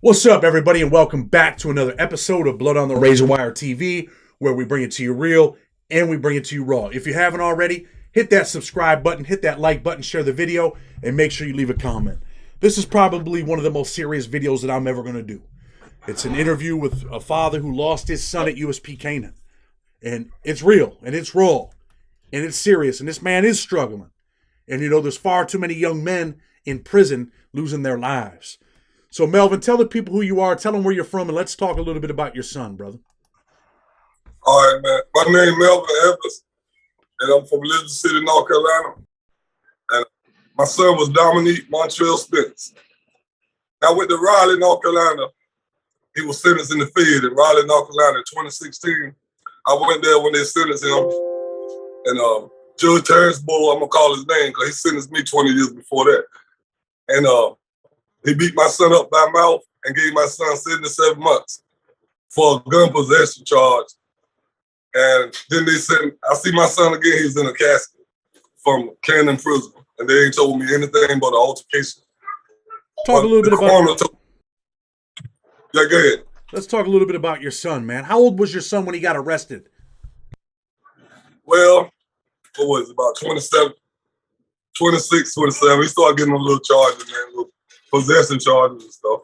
What's up, everybody, and welcome back to another episode of Blood on the Razor Wire TV, where we bring it to you real and we bring it to you raw. If you haven't already, hit that subscribe button, hit that like button, share the video, and make sure you leave a comment. This is probably one of the most serious videos that I'm ever going to do. It's an interview with a father who lost his son at USP Canaan. And it's real, and it's raw, and it's serious, and this man is struggling. And you know, there's far too many young men in prison losing their lives. So, Melvin, tell the people who you are, tell them where you're from, and let's talk a little bit about your son, brother. All right, man. My name is Melvin Evans, and I'm from Elizabeth City, North Carolina. And my son was Dominique Montreal Spence. I went to Raleigh, North Carolina. He was sentenced in the Fed in Raleigh, North Carolina in 2016. I went there when they sentenced him. And Judge Terrence Bull, I'm going to call his name because he sentenced me 20 years before that. And he beat my son up by mouth and gave my son 77 months for a gun possession charge. And then they said, I see my son again, he was in a casket from Canaan prison. And they ain't told me anything but an altercation. Talk a little bit about Yeah, go ahead. Let's talk a little bit about your son, man. How old was your son when he got arrested? Well, what was it, about 27, 26, 27. He started getting a little charges, man, little possession charges and stuff.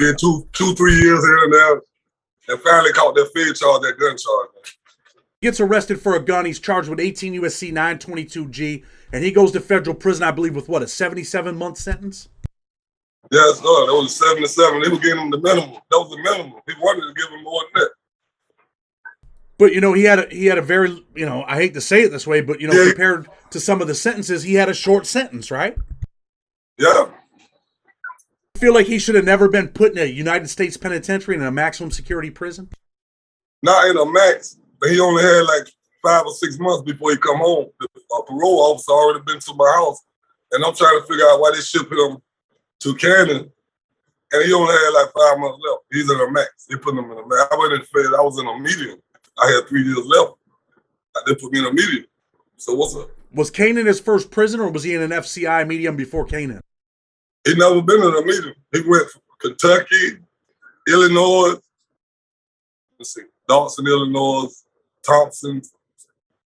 Yeah. Did two, 3 years here and there, and finally caught that Fed charge, that gun charge. Man. He gets arrested for a gun. He's charged with 18 USC 922G, and he goes to federal prison, I believe, with what, a 77-month sentence? Yes, that was a 77. They were giving him the minimum. That was the minimum. He wanted to give him more than that. But, you know, he had a very, you know, I hate to say it this way, but, you know, compared to some of the sentences, he had a short sentence, right? Yeah. I feel like he should have never been put in a United States penitentiary in a maximum security prison? Not in a max, but he only had like 5 or 6 months before he come home. The parole officer already been to my house, and I'm trying to figure out why they shipped him to Canaan, and he only had like 5 months left. He's in a max. They put him in a max. I went in Fed. I was in a medium. I had 3 years left. They put me in a medium. So what's up? Was Canaan his first prison, or was he in an FCI medium before Canaan? He never been in a medium. He went from Kentucky, Illinois, let's see, Dawson, Illinois, Thompson,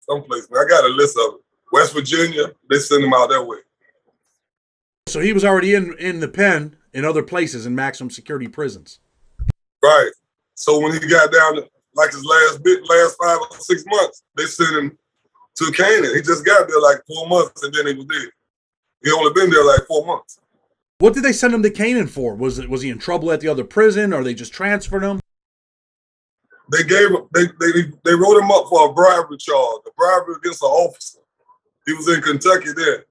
someplace. I got a list of it. West Virginia, they send him out that way. So he was already in the pen in other places in maximum security prisons. Right. So when he got down to like his last 5 or 6 months, they sent him to Canaan. He just got there like 4 months and then he was dead. He only been there like 4 months. What did they send him to Canaan for? Was he in trouble at the other prison, or they just transferred him? They wrote him up for a bribery charge, a bribery against an officer. He was in Kentucky then.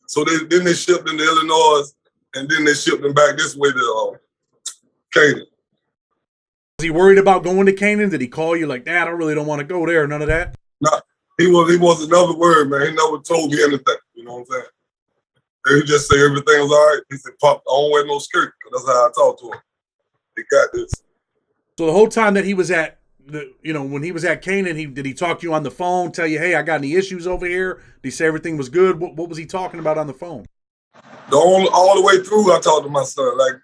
So then they shipped him to Illinois, and then they shipped him back this way to Canaan. Was he worried about going to Canaan? Did he call you like, Dad, I really don't want to go there? None of that? Nah, he wasn't never worried, man. He never told me anything. You know what I'm saying? And he just said everything was all right. He said, Pop, I don't wear no skirt. That's how I talked to him. He got this. So the whole time that he was at, when he was at Canaan, did he talk to you on the phone, tell you, hey, I got any issues over here? Did he say everything was good? What was he talking about on the phone? All the way through, I talked to my son like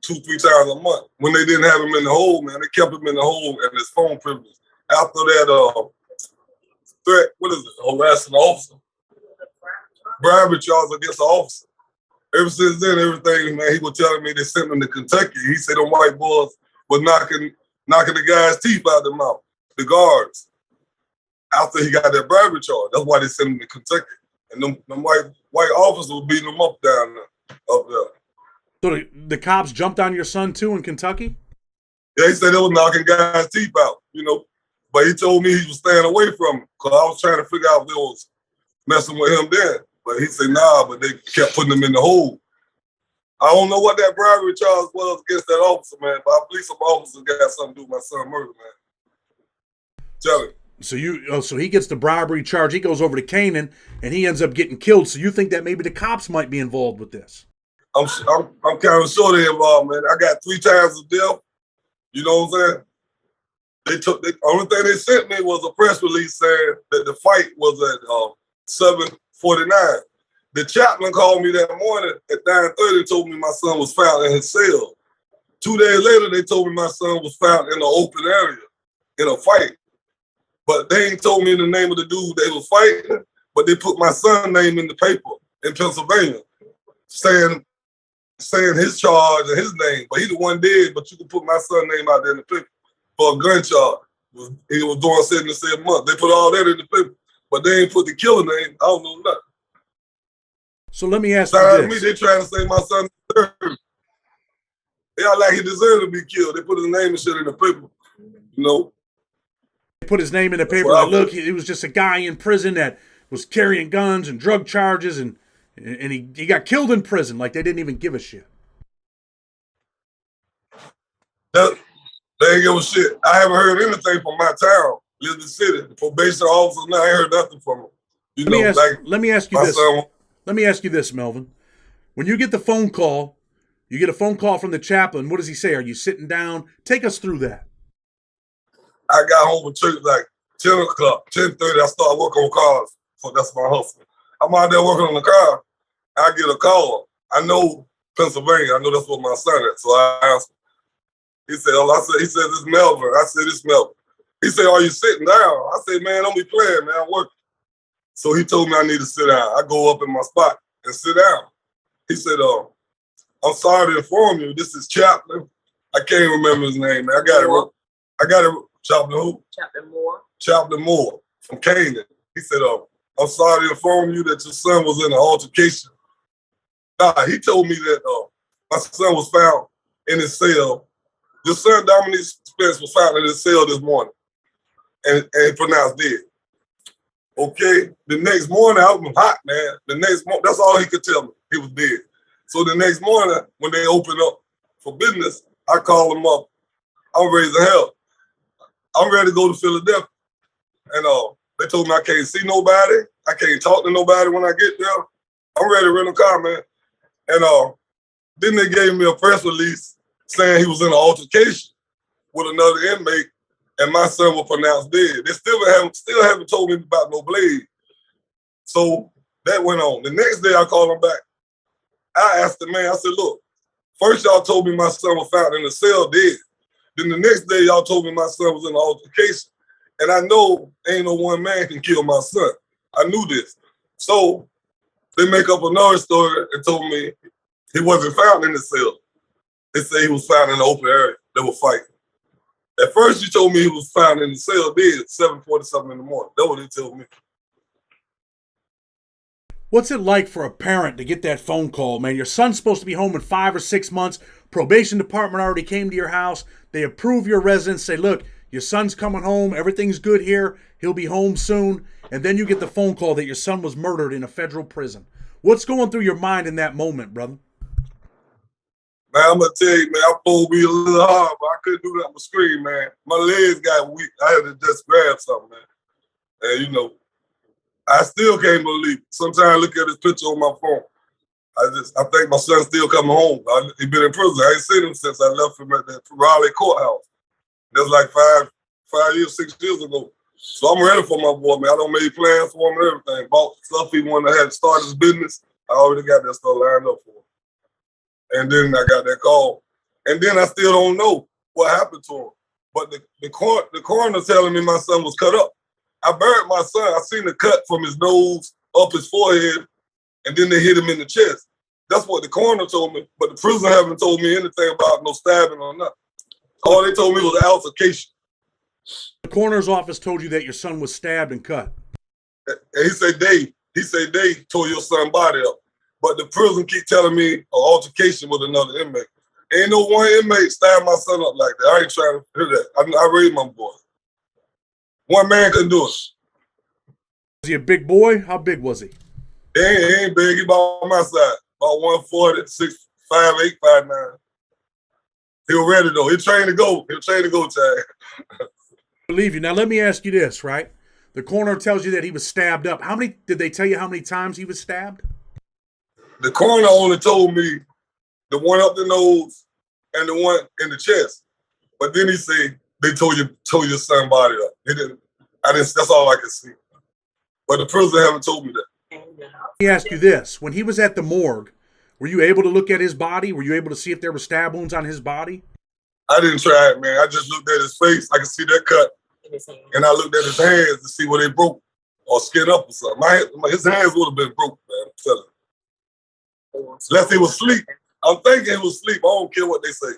2-3 times a month. When they didn't have him in the hole, man, they kept him in the hole and his phone privilege. After that threat, what is it, harassing the officer? Bribery charge against the officer. Ever since then, everything, man, he was telling me they sent him to Kentucky. He said them white boys were knocking the guy's teeth out their mouth, the guards. After he got that bribery charge, that's why they sent him to Kentucky. And them white officers were beating him up down there, up there. So the cops jumped on your son too in Kentucky? Yeah, he said they was knocking guys' teeth out, But he told me he was staying away from him because I was trying to figure out if they was messing with him then. But he said, nah, but they kept putting him in the hole. I don't know what that bribery charge was against that officer, man, but I believe some officers got something to do with my son's murder, man. Tell him. So he gets the bribery charge. He goes over to Canaan, and he ends up getting killed. So you think that maybe the cops might be involved with this? I'm kind of sure they're involved, man. I got 3 times of death. You know what I'm saying? The only thing they sent me was a press release saying that the fight was at 7:49. The chaplain called me that morning at 9:30 and told me my son was found in his cell. 2 days later, they told me my son was found in an open area in a fight. But they ain't told me the name of the dude they was fighting, but they put my son's name in the paper in Pennsylvania, saying his charge and his name. But he the one dead, but you can put my son's name out there in the paper for a gun charge. He was doing 77 months. They put all that in the paper, but they ain't put the killer name. I don't know nothing. So let me ask you this. They trying to say my son deserved. They are like he deserved to be killed. They put his name and shit in the paper, you know. They put his name in the paper. Like, look, he was just a guy in prison that was carrying guns and drug charges, and he got killed in prison. Like they didn't even give a shit. They ain't give a shit. I haven't heard anything from my town, Elizabeth City. The probation officer, I ain't heard nothing from him. Let me ask you this. Let me ask you this, Melvin. When you get the phone call, you get a phone call from the chaplain. What does he say? Are you sitting down? Take us through that. I got home from church like 10 o'clock, 10:30. I started working on cars. So that's my hustle. I'm out there working on the car. I get a call. I know Pennsylvania. I know that's what my son is. So I asked him. He said, he said, this is Melvin. I said, it's Melvin. He said, are you sitting down? I said, man, don't be playing, man. I'm working. So he told me I need to sit down. I go up in my spot and sit down. He said, I'm sorry to inform you, this is Chaplain. I can't remember his name, man. I got it. Chaplain who? Chaplain Moore. Chaplain Moore from Canaan. He said, I'm sorry to inform you that your son was in an altercation. He told me that my son was found in his cell. Your son, Dominique Spence, was found in his cell this morning and pronounced dead. Okay, the next morning, I was hot, man. The next morning, that's all he could tell me. He was dead. So the next morning, when they opened up for business, I called him up. I'm ready to help. I'm ready to go to Philadelphia. And they told me I can't see nobody. I can't talk to nobody when I get there. I'm ready to rent a car, man. And then they gave me a press release saying he was in an altercation with another inmate, and my son was pronounced dead. They still haven't told me about no blade. So that went on. The next day I called him back. I asked the man, I said, look, first y'all told me my son was found in the cell dead. Then the next day y'all told me my son was in an altercation. And I know ain't no one man can kill my son. I knew this. So they make up another story and told me he wasn't found in the cell. They say he was found in the open area. They were fighting. At first, you told me he was found in the cell dead, 7:47 in the morning. That's what they told me. What's it like for a parent to get that phone call, man? Your son's supposed to be home in 5 or 6 months. Probation department already came to your house. They approve your residence, say, look, your son's coming home. Everything's good here. He'll be home soon. And then you get the phone call that your son was murdered in a federal prison. What's going through your mind in that moment, brother? Man, I'm going to tell you, man, I pulled me a little hard, but I couldn't do that with scream, man. My legs got weak. I had to just grab something, man. And, you know, I still can't believe it. Sometimes I look at this picture on my phone. I think my son's still coming home. He been in prison. I ain't seen him since I left him at that Raleigh courthouse. That's like 6 years ago. So I'm ready for my boy, man. I done made plans for him and everything. Bought stuff he wanted to have start his business. I already got that stuff lined up for him. And then I got that call. And then I still don't know what happened to him. But the coroner telling me my son was cut up. I buried my son. I seen the cut from his nose up his forehead, and then they hit him in the chest. That's what the coroner told me. But the prison haven't told me anything about no stabbing or nothing. All they told me was altercation. The coroner's office told you that your son was stabbed and cut. And he said they tore your son's body up. But the prison keep telling me an altercation with another inmate. Ain't no one inmate stabbed my son up like that. I ain't trying to hear that. I raised my boy. One man couldn't do it. Was he a big boy? How big was he? He ain't big. He about my side. About 140, 5'8", 5'9". He was ready though. He trained to go. Chad. Believe you. Now let me ask you this, right? The coroner tells you that he was stabbed up. Did they tell you how many times he was stabbed? The coroner only told me the one up the nose and the one in the chest. But then he said they tore your son's body up. He didn't. That's all I could see. But the prison haven't told me that. me ask you this. When he was at the morgue, were you able to look at his body? Were you able to see if there were stab wounds on his body? I didn't try it, man. I just looked at his face. I could see that cut. And I looked at his hands to see where they broke or skin up or something. His hands would have been broke, man. I'm telling you. Unless he was asleep. I'm thinking he was asleep. I don't care what they say.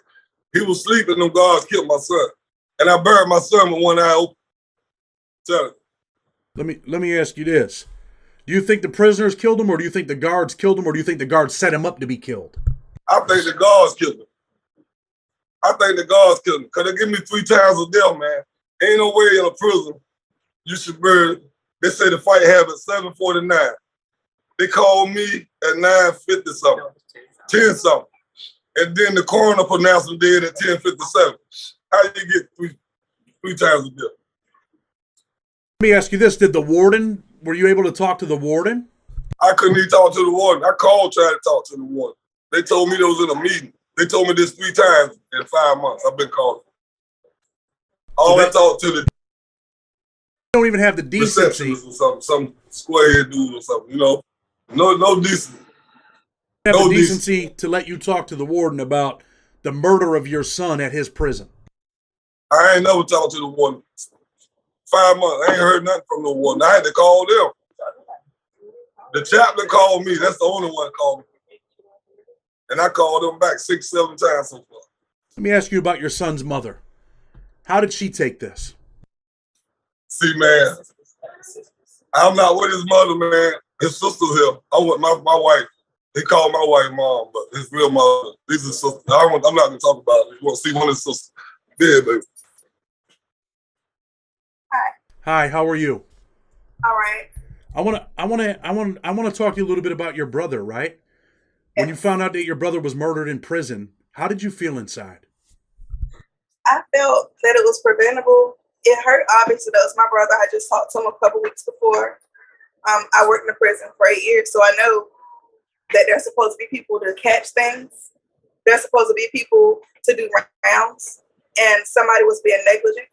He was sleeping, them guards killed my son. And I buried my son with one eye open. Tell you. Let me ask you this. Do you think the prisoners killed him, or do you think the guards killed him, or do you think the guards set him up to be killed? I think the guards killed him. Because they give me 3 times a day, man. Ain't no way in a prison you should bury. They say the fight happened at 7:49. They called me at 9:50 something, 10 something. And then the coroner pronounced him dead at 10:57. How you get three times a day? Let me ask you this. Were you able to talk to the warden? I couldn't even talk to the warden. I called trying to talk to the warden. They told me they was in a meeting. They told me this 3 times in 5 months. I've been calling. I talked to the You don't even have the decency. receptionist or something, some square dude or something, you know. No decency. Have the decency to let you talk to the warden about the murder of your son at his prison. I ain't never talked to the warden. 5 months. I ain't heard nothing from the warden. I had to call them. The chaplain called me. That's the only one that called me. And I called them back 6, 7 times so far. Let me ask you about your son's mother. How did she take this? See, man, I'm not with his mother, man. His sister's here. I'm with my wife. He called my wife mom, but his real mother, these are sisters. I'm not going to talk about it. You want to see one of his sisters? Yeah, baby. Hi, how are you? All right. I want to talk to you a little bit about your brother, right? When you found out that your brother was murdered in prison, how did you feel inside? I felt that it was preventable. It hurt, obviously. That was my brother. I just talked to him a couple weeks before. I worked in a prison for 8 years, so I know that there's supposed to be people to catch things. There's supposed to be people to do rounds, and somebody was being negligent.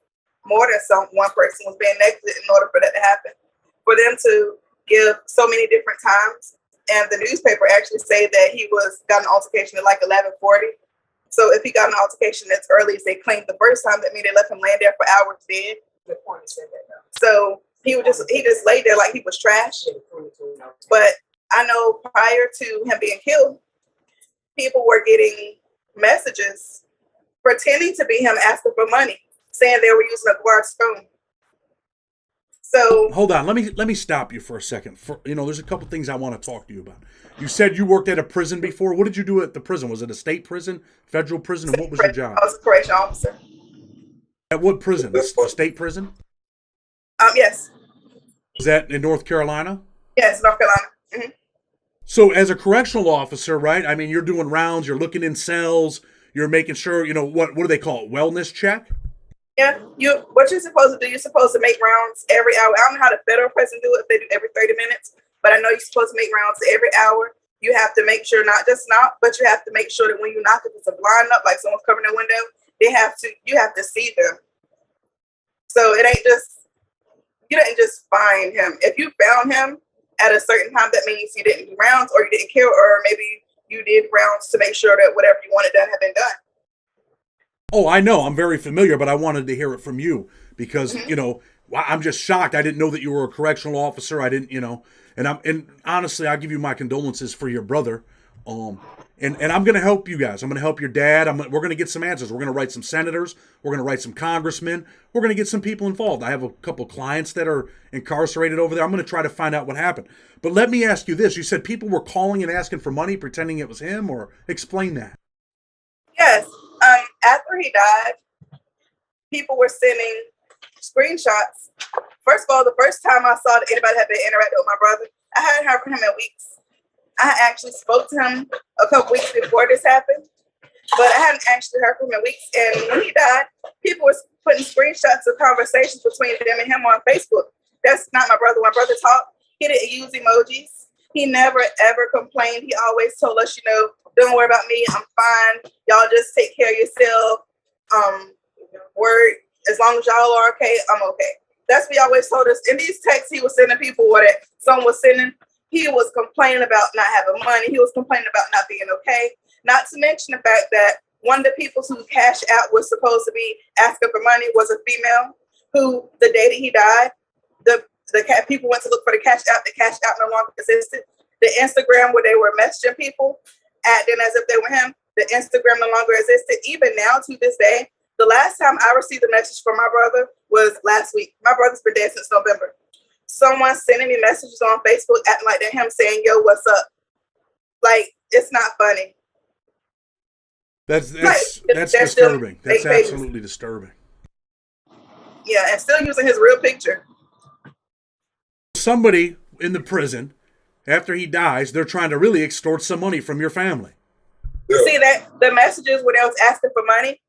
More than one person was being negligent in order for that to happen. For them to give so many different times, and the newspaper actually say that he got an altercation at like 11:40. So if he got an altercation as early as they claimed the first time, that means they left him laying there for hours dead. So he just laid there like he was trash. But I know prior to him being killed, people were getting messages pretending to be him asking for money, saying they were using a guard's phone. So hold on, let me stop you for a second. There's a couple things I want to talk to you about. You said you worked at a prison before. What did you do at the prison? Was it a state prison, federal prison, and what was your job? I was a correctional officer. At what prison? A state prison? Yes. Was that in North Carolina? Yes, North Carolina. Mm-hmm. So as a correctional officer, right? I mean, you're doing rounds, you're looking in cells, you're making sure, what do they call it? Wellness check? Yeah, what you're supposed to do, you're supposed to make rounds every hour. I don't know how the federal prison do it, if they do every 30 minutes, but I know you're supposed to make rounds every hour. You have to make sure not just knock, but you have to make sure that when you knock, if it's a blind up, like someone's covering their window, you have to see them. So you didn't just find him. If you found him at a certain time, that means you didn't do rounds, or you didn't kill, or maybe you did rounds to make sure that whatever you wanted done had been done. Oh, I know. I'm very familiar, but I wanted to hear it from you because, I'm just shocked. I didn't know that you were a correctional officer. I didn't, and honestly, I'll give you my condolences for your brother. And I'm going to help you guys. I'm going to help your dad. We're going to get some answers. We're going to write some senators. We're going to write some congressmen. We're going to get some people involved. I have a couple clients that are incarcerated over there. I'm going to try to find out what happened. But let me ask you this. You said people were calling and asking for money, pretending it was him, or explain that. Yes. After he died, people were sending screenshots. First of all, the first time I saw that anybody had been interacting with my brother, I hadn't heard from him in weeks. I actually spoke to him a couple weeks before this happened, but I hadn't actually heard from him in weeks. And when he died, people were putting screenshots of conversations between them and him on Facebook. That's not my brother. My brother talked. He didn't use emojis. He never, ever complained. He always told us, don't worry about me. I'm fine. Y'all just take care of yourself. As long as y'all are okay, I'm okay. That's what he always told us. In these texts he was sending people, or that someone was sending, He was complaining about not having money. He was complaining about not being okay. Not to mention the fact that one of the people who Cash App was supposed to be asking for money was a female who, the day that he died, the people went to look for the Cash App. The Cash App no longer existed. The Instagram where they were messaging people, acting as if they were him, the Instagram no longer existed. Even now, to this day, the last time I received a message from my brother was last week. My brother's been dead since November. Someone sending me messages on Facebook acting like they're him saying, yo, what's up? Like, it's not funny. That's disturbing. That's absolutely disturbing. Yeah, and still using his real picture. Somebody in the prison, after he dies, they're trying to really extort some money from your family. Yeah. See that the messages where they was asking for money,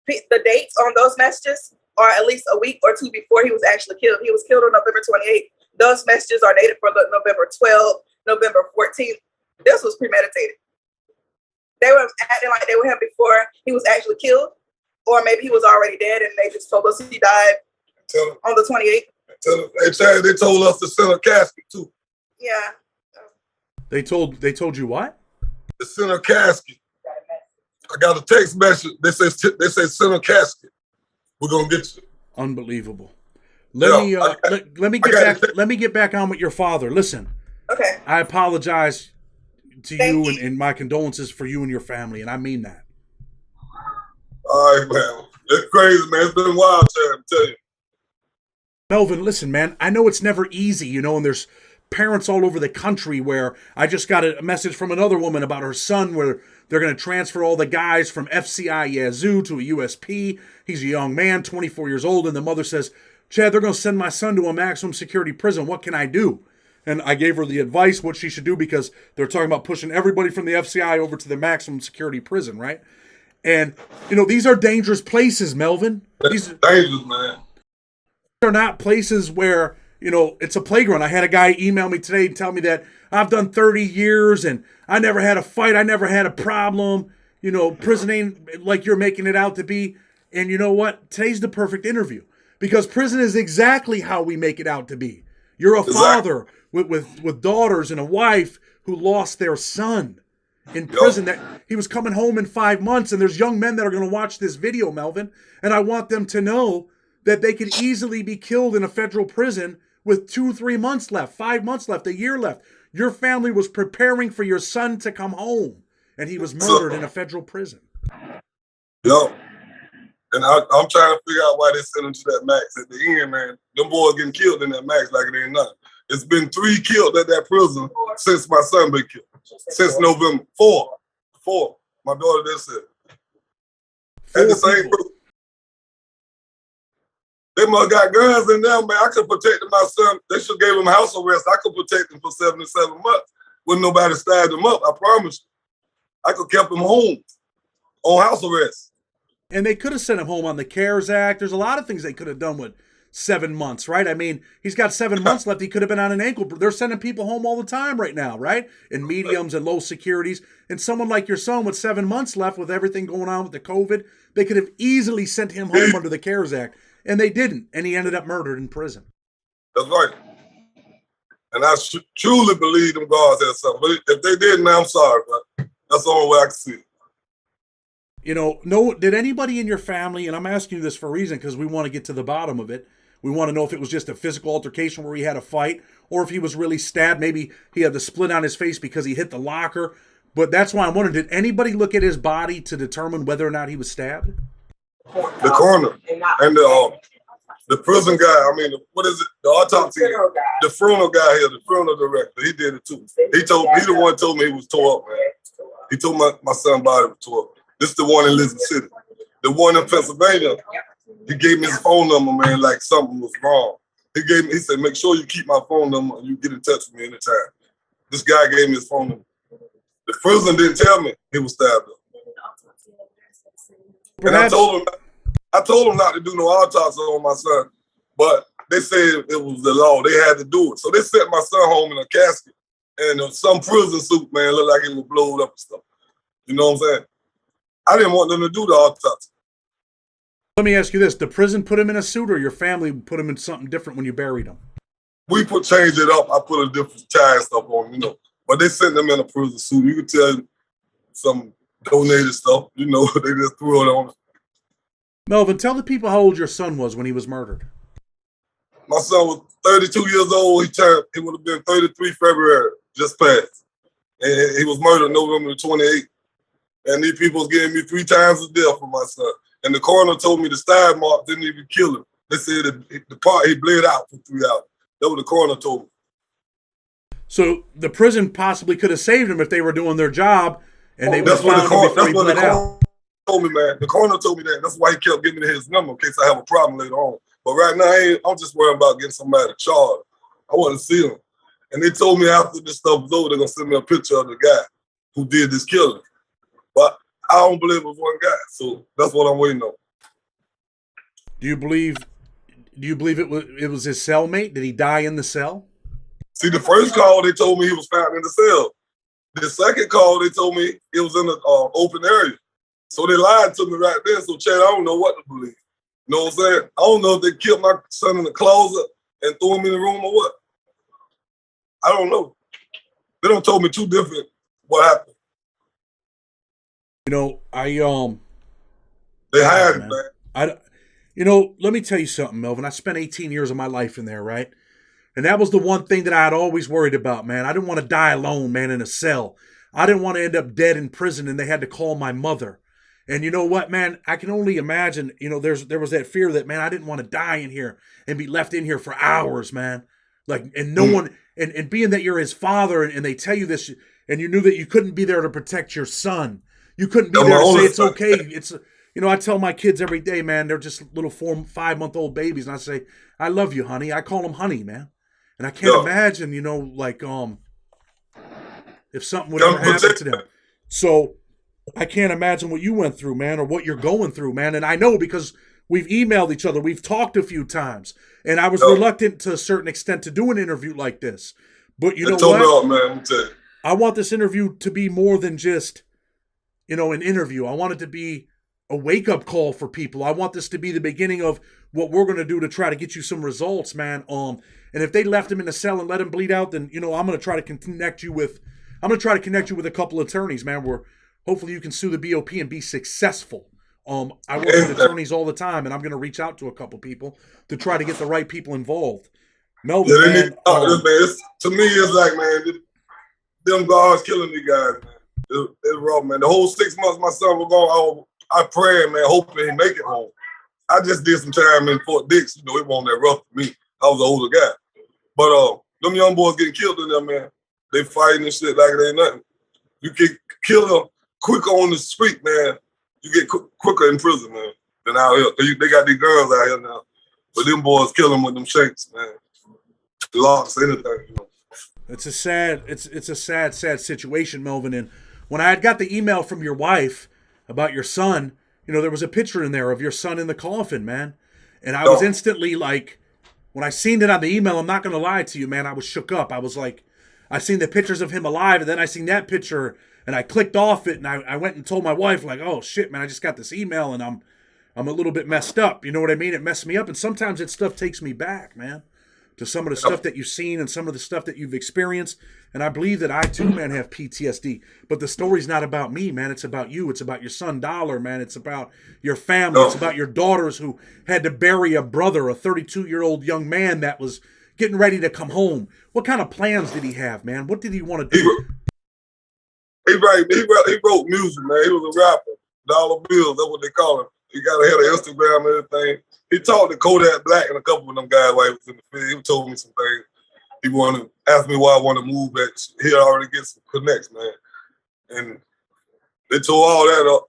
the dates on those messages are at least a week or two before he was actually killed. He was killed on November 28th. Those messages are dated for November 12th, November 14th. This was premeditated. They were acting like they were him before he was actually killed, or maybe he was already dead and they just told us he died on the 28th. They told us to send a casket too. Yeah. They told you what? To send a casket. I got a text message. They say send a casket. We're gonna get you. Unbelievable. Let me get back on with your father. Listen. Okay. I apologize to you and my condolences for you and your family, and I mean that. All right, man. It's crazy, man. It's been a wild time, I tell you. Melvin, listen, man. I know it's never easy, and there's parents all over the country where I just got a message from another woman about her son where they're going to transfer all the guys from FCI Yazoo to a USP. He's a young man, 24 years old, and the mother says, Chad, they're going to send my son to a maximum security prison. What can I do? And I gave her the advice what she should do because they're talking about pushing everybody from the FCI over to the maximum security prison, right? And, these are dangerous places, Melvin. These are dangerous, man. They're not places where, it's a playground. I had a guy email me today and tell me that I've done 30 years and I never had a fight. I never had a problem. Prison ain't like you're making it out to be. And you know what? Today's the perfect interview because prison is exactly how we make it out to be. You're a father with daughters and a wife who lost their son in prison. That he was coming home in 5 months, and there's young men that are going to watch this video, Melvin, and I want them to know that they could easily be killed in a federal prison with 2-3 months left, 5 months left, a year left. Your family was preparing for your son to come home, and he was murdered in a federal prison. Yo, and I'm trying to figure out why they sent him to that max at the end, man. Them boys getting killed in that max like it ain't nothing. It's been 3 killed at that prison since my son been killed. Since November 4. My daughter just said. At the same prison. They must got guns in there, man. I could protect my son. They should give him house arrest. I could protect him for 77 months when nobody stabbed him up. I promise you. I could kept him home on house arrest. And they could have sent him home on the CARES Act. There's a lot of things they could have done with 7 months, right? I mean, he's got 7 months left. He could have been on an ankle. They're sending people home all the time right now, right? In mediums and low securities. And someone like your son with 7 months left with everything going on with the COVID, they could have easily sent him home under the CARES Act. And they didn't. And he ended up murdered in prison. That's right. And I truly believe them guards had something. But if they didn't, I'm sorry. But that's the only way I can see it. Did anybody in your family, and I'm asking you this for a reason because we want to get to the bottom of it. We want to know if it was just a physical altercation where he had a fight or if he was really stabbed. Maybe he had the split on his face because he hit the locker. But that's why I'm wondering, did anybody look at his body to determine whether or not he was stabbed? The coroner and the prison guy, what is it? The autopsy, the funeral guy here, the funeral director, he did it too. He the one told me he was tore up, man. He told my son's body was tore up. This is the one in Elizabeth City. The one in Pennsylvania, he gave me his phone number, man, like something was wrong. He said, make sure you keep my phone number and you get in touch with me anytime. This guy gave me his phone number. The prison didn't tell me he was stabbed up. And I told him not to do no autopsy on my son, but they said it was the law. They had to do it. So they sent my son home in a casket and some prison suit, man, looked like he was blowed up and stuff. You know what I'm saying? I didn't want them to do the autopsy. Let me ask you this. The prison put him in a suit or your family put him in something different when you buried him? we changed it up. I put a different tie and stuff on, you know. But they sent them in a prison suit. You could tell some donated stuff, you know, they just threw it on. Melvin, tell the people how old your son was when he was murdered. My son was 32 years old. He would have been 33 February, just passed. And he was murdered November 28th. And these people was giving me 3 times a death for my son. And the coroner told me the stab mark didn't even kill him. They said the part he bled out for 3 hours. That's what the coroner told me. So the prison possibly could have saved him if they were doing their job, and they would have found him before he bled out. Told me, man. The coroner told me that. That's why he kept giving me his number in case I have a problem later on. But right now, I'm just worried about getting somebody charged. I want to see him. And they told me after this stuff was over, they're going to send me a picture of the guy who did this killing. But I don't believe it was one guy. So that's what I'm waiting on. Do you believe it was his cellmate? Did he die in the cell? See, the first call, they told me he was found in the cell. The second call, they told me it was in an open area. So they lied to me right there. So, Chad, I don't know what to believe. You know what I'm saying? I don't know if they killed my son in the closet and threw him in the room or what. I don't know. They don't told me two different what happened. You know, they hired him, man. Let me tell you something, Melvin. I spent 18 years of my life in there, right? And that was the one thing that I had always worried about, man. I didn't want to die alone, man, in a cell. I didn't want to end up dead in prison and they had to call my mother. And you know what, man? I can only imagine, there was that fear that, man, I didn't want to die in here and be left in here for hours, man. Like, and no one, and being that you're his father and they tell you this, and you knew that you couldn't be there to protect your son. You couldn't be there to say it's okay. It's, I tell my kids every day, man, they're just little 4-5-month-old babies. And I say, I love you, honey. I call them honey, man. And I can't imagine, if something would ever happen to them. So I can't imagine what you went through, man, or what you're going through, man. And I know because we've emailed each other. We've talked a few times. And I was reluctant to a certain extent to do an interview like this. But you know what? Man, I want this interview to be more than just, an interview. I want it to be a wake-up call for people. I want this to be the beginning of what we're going to do to try to get you some results, man. And if they left him in the cell and let him bleed out, then, I'm going to try to connect you with a couple of attorneys, man, where hopefully you can sue the BOP and be successful. I work with attorneys all the time, and I'm going to reach out to a couple people to try to get the right people involved. Melvin, man, to me, it's like, man, them guards killing these guys, man. It's wrong, man. The whole 6 months my son was gone, I prayed, man, hoping he make it home. I just did some time in Fort Dix. It wasn't that rough for me. I was an older guy. But them young boys getting killed in there, man. They fighting and shit like it ain't nothing. You can kill them quicker on the street, man. You get quicker in prison, man, than out here. They got these girls out here now. But them boys kill them with them shanks, man. Locks, anything, It's a sad situation, Melvin. And when I had got the email from your wife about your son, there was a picture in there of your son in the coffin, man. And I was instantly like, when I seen it on the email, I'm not going to lie to you, man, I was shook up. I was like, I seen the pictures of him alive, and then I seen that picture, and I clicked off it, and I went and told my wife, like, oh, shit, man, I just got this email, and I'm a little bit messed up. You know what I mean? It messed me up, and sometimes that stuff takes me back, man, to some of the stuff that you've seen and some of the stuff that you've experienced. And I believe that I too, man, have PTSD. But the story's not about me, man. It's about you. It's about your son, Dollar, man. It's about your family. It's about your daughters who had to bury a brother, a 32-year-old young man that was getting ready to come home. What kind of plans did he have, man? What did he want to do? He wrote music, man. He was a rapper. Dollar Bills, that's what they call him. He got ahead of Instagram and everything. He talked to Kodak Black and a couple of them guys while he was in the field. He told me some things. He wanted to ask me why I want to move back. He already get some connects, man. And they tore all that up.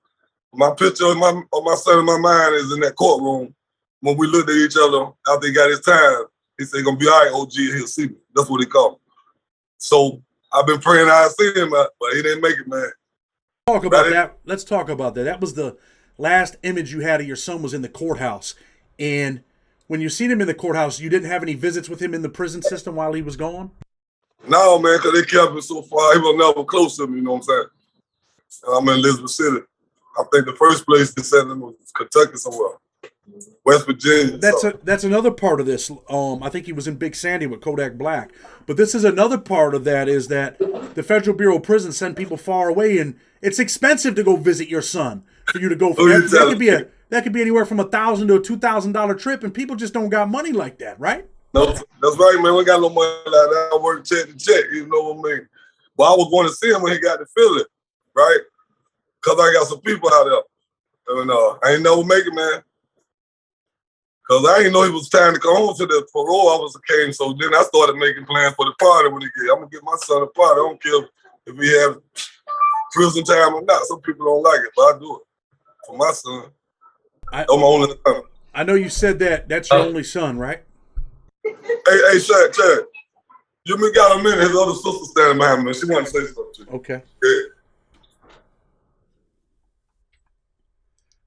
My picture of my son in my mind is in that courtroom. When we looked at each other after he got his time, he said, "Gonna be all right, OG, and he'll see me." That's what he called me. So I've been praying I'd see him, but he didn't make it, man. Talk about that. Let's talk about that. That was the last image you had of your son was in the courthouse. And when you seen him in the courthouse, you didn't have any visits with him in the prison system while he was gone? No, man, because they kept him so far. He was never close to me, you know what I'm saying? I'm in Elizabeth City. I think the first place they sent him was Kentucky somewhere. West Virginia. That's another part of this. I think he was in Big Sandy with Kodak Black. But this is another part of that is that the Federal Bureau of Prisons send people far away, and it's expensive to go visit your son. For you to go for that could be anywhere from $1,000 to a $2,000 trip, and people just don't got money like that, right? No, that's right, man. We got no money like that. I work check to check, you know what I mean? But I was going to see him when he got to Philly, right? Because I got some people out there. And I ain't never make it, man. Because I didn't know he was trying to come home to the parole officer came. So then I started making plans for the party when he came. I'm going to get my son a party. I don't care if he have prison time or not. Some people don't like it, but I do it for my son. I'm my only son. I know you said that's your only son, right? Hey, Chad. You got a minute. His other sister standing behind me. She wanted to say something to you. Okay. Yeah.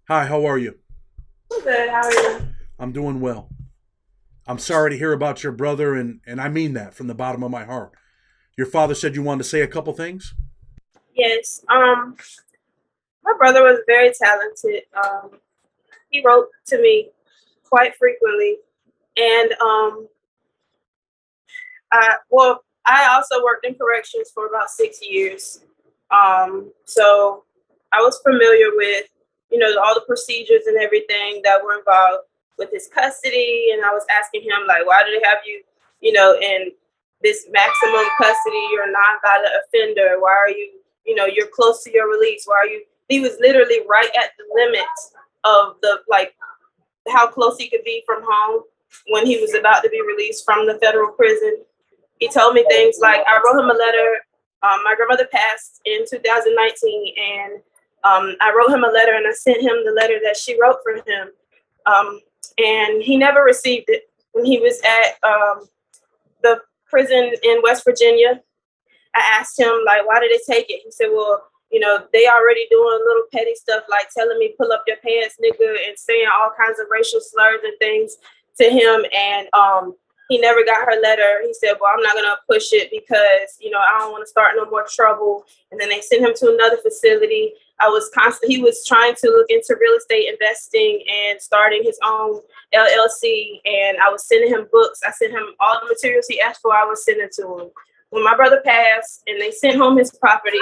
Hi, how are you? Good. How are you? I'm doing well. I'm sorry to hear about your brother, and I mean that from the bottom of my heart. Your father said you wanted to say a couple things? Yes. My brother was very talented. He wrote to me quite frequently. And I also worked in corrections for about 6 years. So I was familiar with, all the procedures and everything that were involved with his custody. And I was asking him, like, why do they have you, in this maximum custody? You're a nonviolent offender. Why are you, you're close to your release? Why are you? He was literally right at the limit of how close he could be from home when he was about to be released from the federal prison. He told me things like, I wrote him a letter. My grandmother passed in 2019, and I wrote him a letter, and I sent him the letter that she wrote for him. And he never received it. When he was at the prison in West Virginia, I asked him, like, why did they take it? He said, well, they already doing little petty stuff like telling me, pull up your pants, nigga, and saying all kinds of racial slurs and things to him. And he never got her letter. He said, well, I'm not going to push it because, I don't want to start no more trouble. And then they sent him to another facility. He was trying to look into real estate investing and starting his own LLC. And I was sending him books. I sent him all the materials he asked for. I was sending to him. When my brother passed and they sent home his property,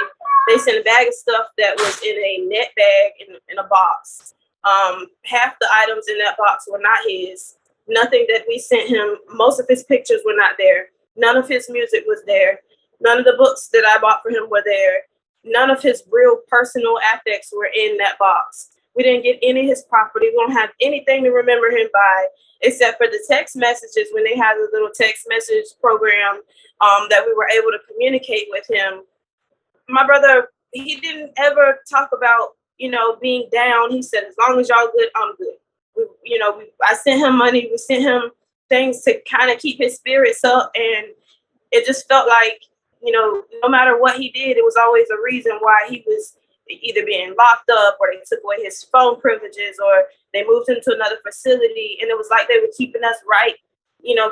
they sent a bag of stuff that was in a net bag in a box. Half the items in that box were not his. Nothing that we sent him, most of his pictures were not there. None of his music was there. None of the books that I bought for him were there. None of his real personal affects were in that box. We didn't get any of his property. We don't have anything to remember him by, except for the text messages when they had a little text message program that we were able to communicate with him. My brother, he didn't ever talk about, being down. He said, as long as y'all good, I'm good. I sent him money. We sent him things to kind of keep his spirits up. And it just felt like, no matter what he did, it was always a reason why he was either being locked up, or they took away his phone privileges, or they moved him to another facility. And it was like they were keeping us right,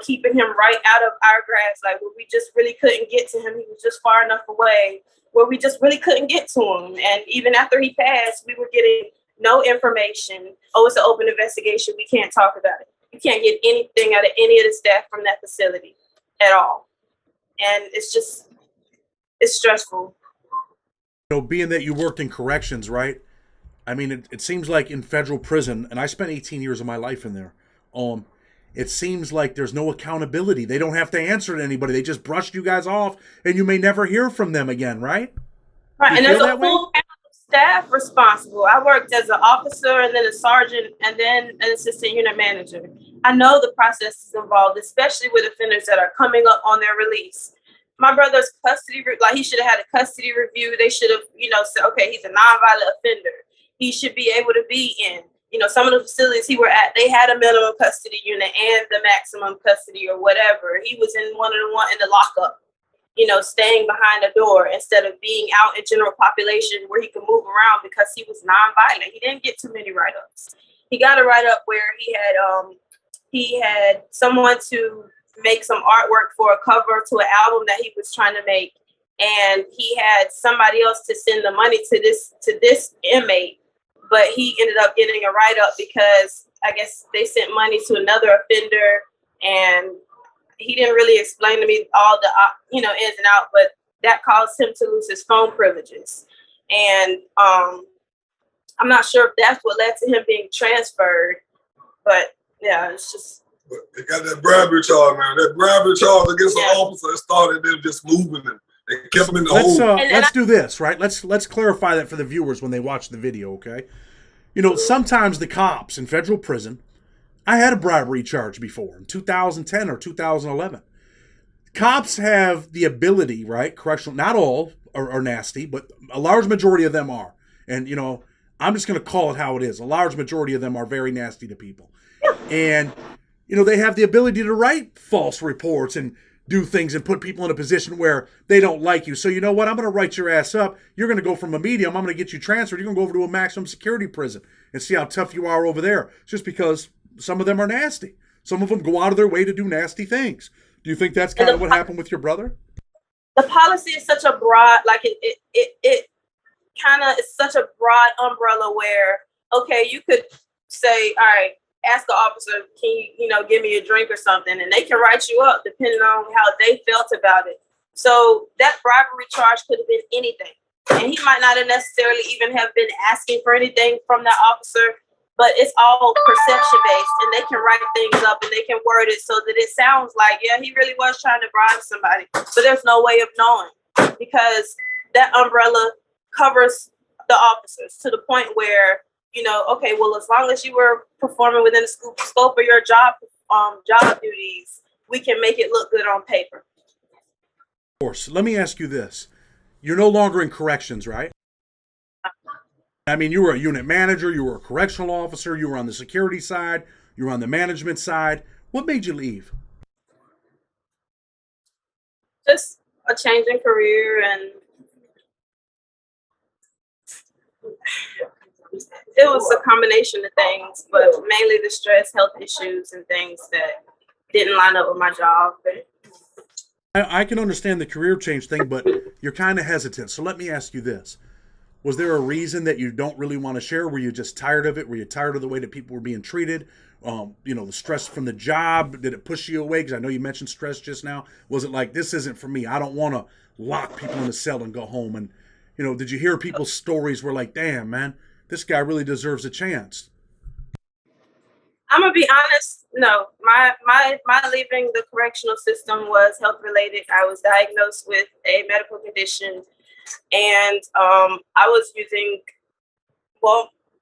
keeping him right out of our grasp. Like, where we just really couldn't get to him. He was just far enough away where we just really couldn't get to him. And even after he passed, we were getting no information. Oh, it's an open investigation. We can't talk about it. You can't get anything out of any of the staff from that facility at all. And it's stressful. Being that you worked in corrections, right? I mean, it seems like in federal prison, and I spent 18 years of my life in there, it seems like there's no accountability. They don't have to answer to anybody. They just brushed you guys off, and you may never hear from them again, right? Right, and there's a full staff responsible. I worked as an officer, and then a sergeant, and then an assistant unit manager. I know the processes involved, especially with offenders that are coming up on their release. My brother's custody, he should have had a custody review. They should have, said, okay, he's a nonviolent offender. He should be able to be in. Some of the facilities he were at, they had a minimum custody unit and the maximum custody or whatever. He was in one in the lockup, staying behind a door instead of being out in general population where he could move around because he was nonviolent. He didn't get too many write-ups. He got a write-up where he had someone to make some artwork for a cover to an album that he was trying to make. And he had somebody else to send the money to this inmate, but he ended up getting a write-up because I guess they sent money to another offender, and he didn't really explain to me all the ins and out, but that caused him to lose his phone privileges. And I'm not sure if that's what led to him being transferred, but yeah, it's just. But they got that bribery charge, man. That bribery charge against an officer that started them just moving them. They kept them in the hole. Let's do this, right? Let's clarify that for the viewers when they watch the video, okay? You know, sometimes the cops in federal prison, I had a bribery charge before in 2010 or 2011. Cops have the ability, right? Correctional, not all are nasty, but a large majority of them are. And, you know, I'm just going to call it how it is. A large majority of them are very nasty to people. And, you know, they have the ability to write false reports and do things and put people in a position where they don't like you. So you know what? I'm going to write your ass up. You're going to go from a medium. I'm going to get you transferred. You're going to go over to a maximum security prison and see how tough you are over there. Just because some of them are nasty. Some of them go out of their way to do nasty things. Do you think that's kind of what happened with your brother? The policy is such a broad, like it kind of is such a broad umbrella where, okay, you could say, all right, ask the officer, can you, give me a drink or something? And they can write you up depending on how they felt about it. So that bribery charge could have been anything. And he might not have necessarily even have been asking for anything from that officer, but it's all perception based, and they can write things up and they can word it so that it sounds like, yeah, he really was trying to bribe somebody, but there's no way of knowing because that umbrella covers the officers to the point where, okay, well, as long as you were performing within the scope of your job duties, we can make it look good on paper. Of course. Let me ask you this. You're no longer in corrections, right? I mean, you were a unit manager, you were a correctional officer, you were on the security side, you were on the management side. What made you leave? Just a change in career, and it was a combination of things, but mainly the stress, health issues, and things that didn't line up with my job. I can understand the career change thing, but you're kind of hesitant. So let me ask you this. Was there a reason that you don't really want to share? Were you just tired of it? Were you tired of the way that people were being treated? The stress from the job, did it push you away? Because I know you mentioned stress just now. Was it like, this isn't for me? I don't want to lock people in a cell and go home. And, did you hear people's stories where like, damn, man, this guy really deserves a chance? I'm going to be honest. No, my leaving the correctional system was health related. I was diagnosed with a medical condition. And I was using,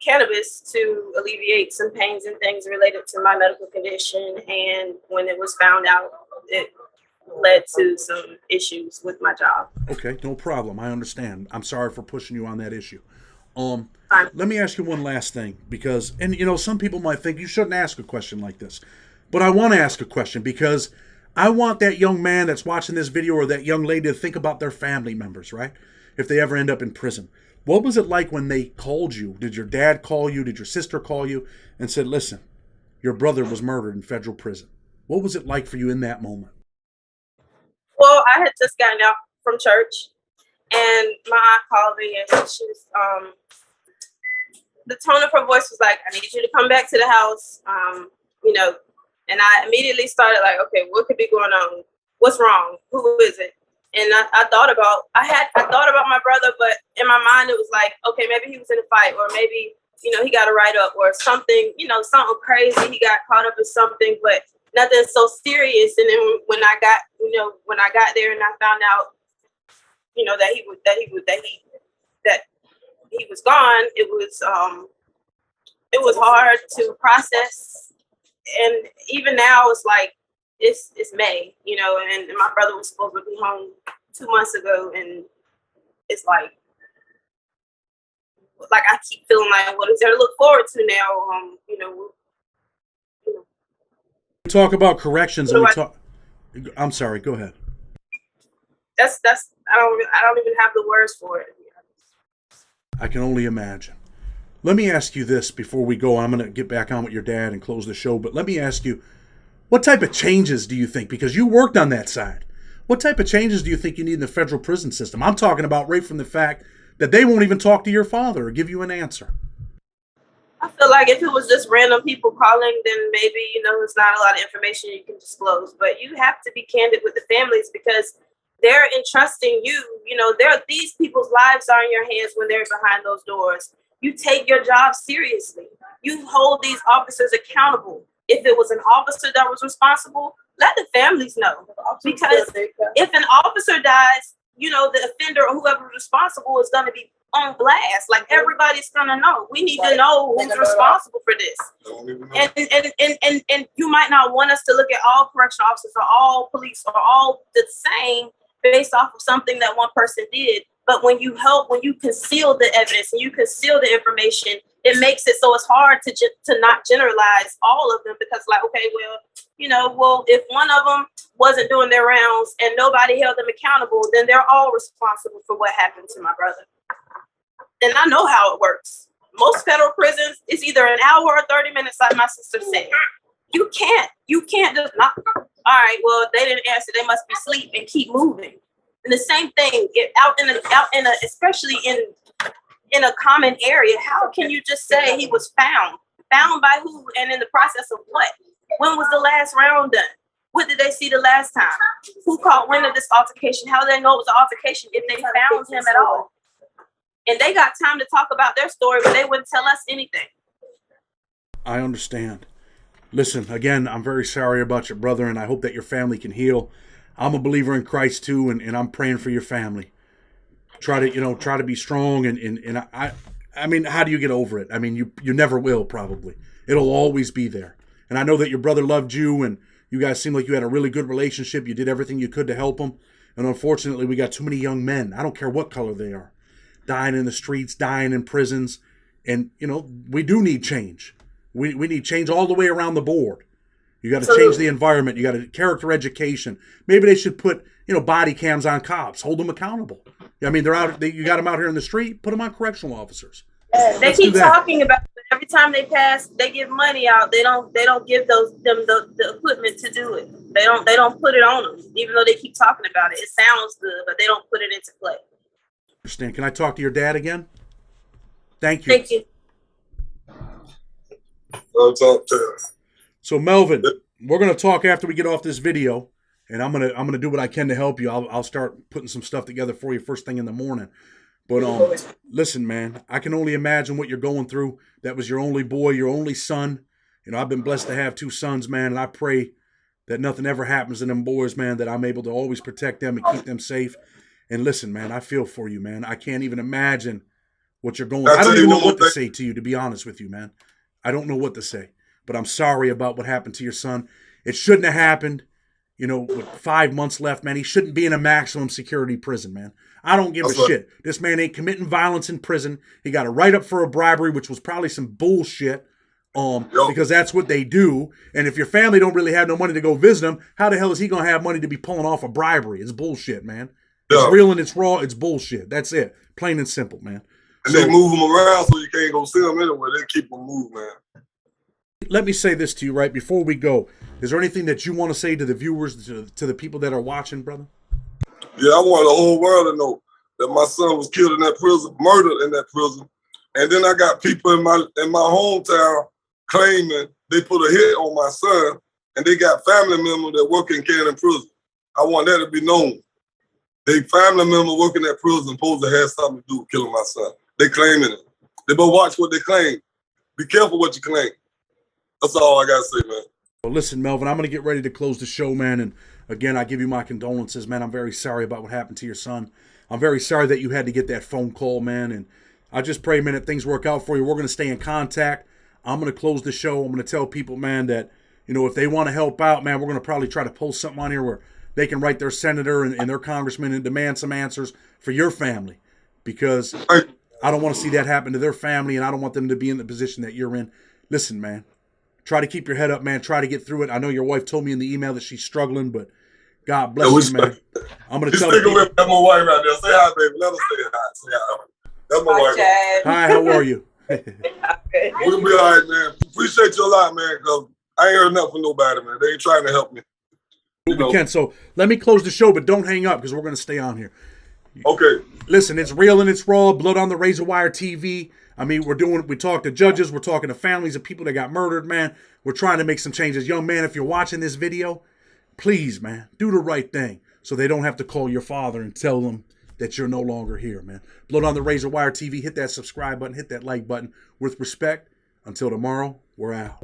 cannabis to alleviate some pains and things related to my medical condition. And when it was found out, it led to some issues with my job. Okay, no problem. I understand. I'm sorry for pushing you on that issue. Let me ask you one last thing because, some people might think you shouldn't ask a question like this, but I want to ask a question because I want that young man that's watching this video or that young lady to think about their family members, right? If they ever end up in prison. What was it like when they called you? Did your dad call you? Did your sister call you and said, listen, your brother was murdered in federal prison? What was it like for you in that moment? Well, I had just gotten out from church and my aunt called me and she was, the tone of her voice was like, I need you to come back to the house, and I immediately started like, okay, what could be going on? What's wrong? Who is it? And I thought about my brother, but in my mind, it was like, okay, maybe he was in a fight or maybe, he got a write up or something, something crazy. He got caught up in something, but nothing so serious. And then when I got there and I found out, that he was gone, it was hard to process. And even now it's like, it's May, and my brother was supposed to be home 2 months ago, and it's like I keep feeling like, what is there to look forward to now? We talk about corrections, and I'm sorry. Go ahead. That's I don't even have the words for it. I can only imagine. Let me ask you this before we go. I'm going to get back on with your dad and close the show, but let me ask you. What type of changes do you think, because you worked on that side, what type of changes do you think you need in the federal prison system? I'm talking about right from the fact that they won't even talk to your father or give you an answer. I feel like if it was just random people calling, then maybe, it's not a lot of information you can disclose. But you have to be candid with the families because they're entrusting you. These people's lives are in your hands when they're behind those doors. You take your job seriously. You hold these officers accountable. If it was an officer that was responsible, let the families know. Because if an officer dies, the offender or whoever is responsible is going to be on blast. Like everybody's going to know. We need to know who's responsible for this. And you might not want us to look at all correctional officers or all police or all the same based off of something that one person did. But when you conceal the evidence and you conceal the information, it makes it so it's hard to not generalize all of them because if one of them wasn't doing their rounds and nobody held them accountable, then they're all responsible for what happened to my brother. And I know how it works. Most federal prisons, it's either an hour or 30 minutes, like my sister said. You can't just not. All right, well, they didn't answer. They must be asleep and keep moving. And the same thing, especially in a common area, how can you just say he was found? Found by who and in the process of what? When was the last round done? What did they see the last time? Who caught wind of this altercation? How do they know it was an altercation if they found him at all? And they got time to talk about their story, but they wouldn't tell us anything. I understand. Listen, again, I'm very sorry about your brother, and I hope that your family can heal. I'm a believer in Christ too, and I'm praying for your family. Try to be strong, and I mean, how do you get over it? I mean, you never will, probably. It'll always be there. And I know that your brother loved you, and you guys seemed like you had a really good relationship. You did everything you could to help him. And unfortunately, we got too many young men, I don't care what color they are, dying in the streets, dying in prisons. And, we do need change. We need change all the way around the board. You got to change the environment. You got to character education. Maybe they should put, body cams on cops, hold them accountable. I mean, you got them out here in the street, put them on correctional officers. They keep talking about it. Every time they pass, they give money out. They don't give them the equipment to do it. They don't put it on them, even though they keep talking about it. It sounds good, but they don't put it into play. Understand? Can I talk to your dad again? Thank you. Thank you. I'll talk to him. So Melvin, we're gonna talk after we get off this video, and I'm gonna do what I can to help you. I'll start putting some stuff together for you first thing in the morning. But listen, man, I can only imagine what you're going through. That was your only boy, your only son. I've been blessed to have 2 sons, man, and I pray that nothing ever happens to them boys, man, that I'm able to always protect them and keep them safe. And listen, man, I feel for you, man. I can't even imagine what you're going through. I don't even know what to say to you, to be honest with you, man. I don't know what to say. But I'm sorry about what happened to your son. It shouldn't have happened. With 5 months left, man, he shouldn't be in a maximum security prison, man. I don't give a shit. This man ain't committing violence in prison. He got a write-up for a bribery, which was probably some bullshit, because that's what they do. And if your family don't really have no money to go visit him, how the hell is he going to have money to be pulling off a bribery? It's bullshit, man. It's real and it's raw. It's bullshit. That's it. Plain and simple, man. And they move him around so you can't go see him anywhere. They keep him moved, man. Let me say this to you right before we go. Is there anything that you want to say to the viewers, to the people that are watching, brother? Yeah, I want the whole world to know that my son was killed in that prison, murdered in that prison. And then I got people in my hometown claiming they put a hit on my son, and they got family members that work in Canaan prison. I want that to be known. They family member working at prison supposed to have something to do with killing my son. They claiming it. They better watch what they claim. Be careful what you claim. That's all I got to say, man. Well, listen, Melvin, I'm going to get ready to close the show, man. And again, I give you my condolences, man. I'm very sorry about what happened to your son. I'm very sorry that you had to get that phone call, man. And I just pray, man, that things work out for you. We're going to stay in contact. I'm going to close the show. I'm going to tell people, man, that, if they want to help out, man, we're going to probably try to post something on here where they can write their senator and their congressman and demand some answers for your family. Because I don't want to see that happen to their family, and I don't want them to be in the position that you're in. Listen, man. Try to keep your head up, man. Try to get through it. I know your wife told me in the email that she's struggling, but God bless you, man. I'm going to tell you. That's my wife right there. Say hi, baby. Let us say hi. Say hi. That's my wife. Hi, how are you? We'll be all right, man. Appreciate you a lot, man, because I ain't heard nothing from nobody, man. They ain't trying to help me. We can. So let me close the show, but don't hang up because we're going to stay on here. Okay. Listen, it's real and it's raw. Blood on the Razor Wire TV. I mean, we talk to judges, we're talking to families of people that got murdered, man. We're trying to make some changes. Young man, if you're watching this video, please, man, do the right thing so they don't have to call your father and tell them that you're no longer here, man. Blood on the Razor Wire TV, hit that subscribe button, hit that like button. With respect, until tomorrow, we're out.